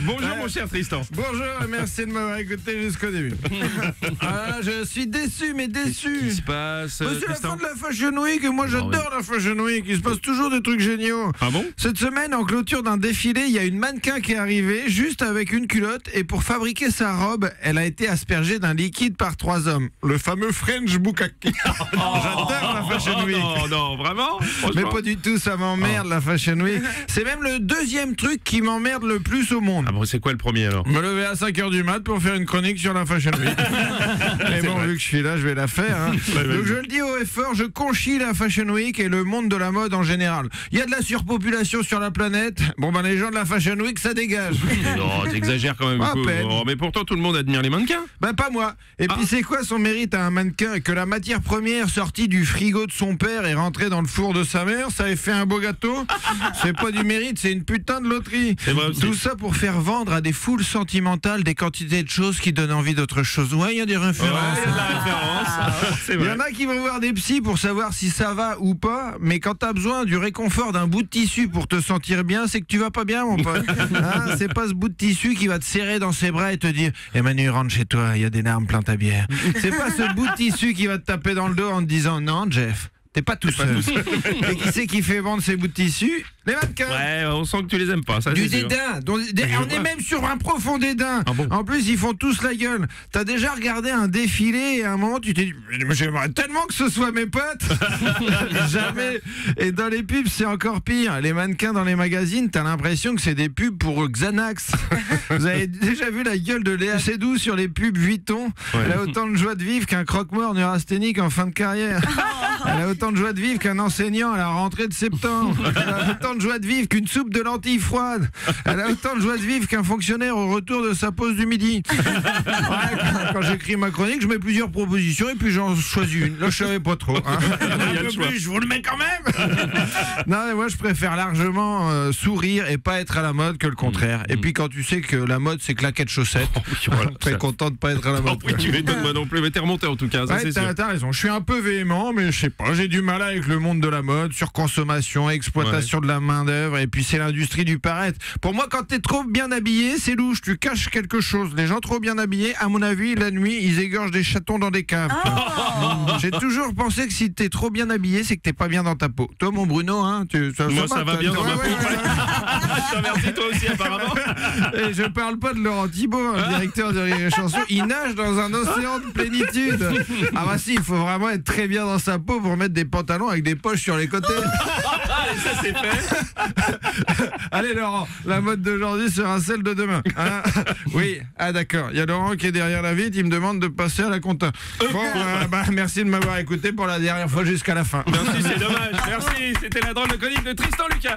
Bonjour mon cher Tristan. Bonjour et merci de m'avoir écouté jusqu'au début. Je suis déçu, mais déçu. Qu'est-ce qui se passe, C'est la Tristan? fin de la Fashion Week et moi j'adore la Fashion Week. Il se passe toujours des trucs géniaux. Ah bon? Cette semaine, en clôture d'un défilé, il y a une mannequin qui est arrivée juste avec une culotte et pour fabriquer sa robe, elle a été aspergée d'un liquide par 3 hommes. Le fameux French Bukkake. J'adore la Fashion Week. Non, vraiment? Mais pas du tout, ça m'emmerde la Fashion Week. C'est même le deuxième truc qui m'emmerde le plus au monde. Ah bon, c'est quoi le premier alors? Me lever à 5h du mat pour faire une chronique sur la Fashion Week. Mais bon, vu que je suis là, je vais la faire. Hein. Donc je le dis haut et fort, je conchis la Fashion Week et le monde de la mode en général. Il y a de la surpopulation sur la planète. Bon ben les gens de la Fashion Week, ça dégage. Non, t'exagères quand même. À peine. Oh, mais pourtant tout le monde admire les mannequins. Ben pas moi. Et puis c'est quoi son mérite à un mannequin? Que la matière première sortie du frigo de son père est rentrée dans le four de sa mère, ça ait fait un beau gâteau? C'est pas du mérite, c'est une putain de loterie. C'est vrai aussi. Tout ça pour faire vendre à des foules sentimentales des quantités de choses qui donnent envie d'autre chose. Ouais, il y a des références. Ouais, il y a de la référence. C'est Il y vrai. en a qui vont voir des psys pour savoir si ça va ou pas, mais quand t'as besoin du réconfort d'un bout de tissu pour te sentir bien, c'est que tu vas pas bien, mon pote. Hein, c'est pas ce bout de tissu qui va te serrer dans ses bras et te dire « Emmanuel, rentre chez toi, il y a des larmes plein ta bière. » C'est pas ce bout de tissu qui va te taper dans le dos en te disant « Non, Jeff, t'es pas tout seul. » Et qui c'est qui fait vendre ces bouts de tissu? Les mannequins. Ouais, on sent que tu les aimes pas, ça Du c'est sûr. dédain. On est même sur un profond dédain. Ah bon? En plus, ils font tous la gueule. T'as déjà regardé un défilé et à un moment, tu t'es dit « J'aimerais tellement que ce soit mes potes. » Jamais. Et dans les pubs, c'est encore pire. Les mannequins dans les magazines, t'as l'impression que c'est des pubs pour Xanax. Vous avez déjà vu la gueule de Léa Seydoux sur les pubs Vuitton? Ouais. Elle a autant de joie de vivre qu'un croque-mort neurasthénique en fin de carrière. Elle a autant de joie de vivre qu'un enseignant à la rentrée de septembre. Elle a autant de joie de vivre qu'une soupe de lentilles froides. Elle a autant de joie de vivre qu'un fonctionnaire au retour de sa pause du midi. Ouais, quand j'écris ma chronique, je mets plusieurs propositions et puis j'en choisis une. Là, je savais pas trop. Hein. Il y a le choix. Je vous le mets quand même. Non, mais moi, je préfère largement sourire et pas être à la mode que le contraire. Et puis, quand tu sais que la mode, c'est claquettes chaussettes, Voilà, très ça. content de pas être à la Oh, mode. oui, tu m'étonnes moi non plus, mais t'es remonté en tout cas, ça Ouais, c'est sûr. t'as raison. Je suis un peu véhément, mais je sais pas. J'ai du mal avec le monde de la mode, surconsommation, exploitation de la main d'œuvre, et puis c'est l'industrie du paraître. Pour moi, quand t'es trop bien habillé, c'est louche. Tu caches quelque chose. Les gens trop bien habillés, à mon avis, la nuit, ils égorgent des chatons dans des caves. J'ai toujours pensé que si t'es trop bien habillé, c'est que t'es pas bien dans ta peau. Toi, mon Bruno, hein, Moi ça va bien dans ma peau. Je te remercie toi aussi apparemment. Et je parle pas de Laurent Thibault, le directeur de Rire et Chanson. Il nage dans un océan de plénitude. Ah bah si, il faut vraiment être très bien dans sa peau pour mettre des pantalons avec des poches sur les côtés. Allez, ça c'est fait. Allez Laurent, la mode d'aujourd'hui sera celle de demain. Hein? Oui, ah d'accord. Il y a Laurent qui est derrière la vitre, il me demande de passer à la compta. Bon, merci de m'avoir écouté pour la dernière fois jusqu'à la fin. Merci, c'est dommage. Merci, c'était la drôle de chronique de Tristan Lucas.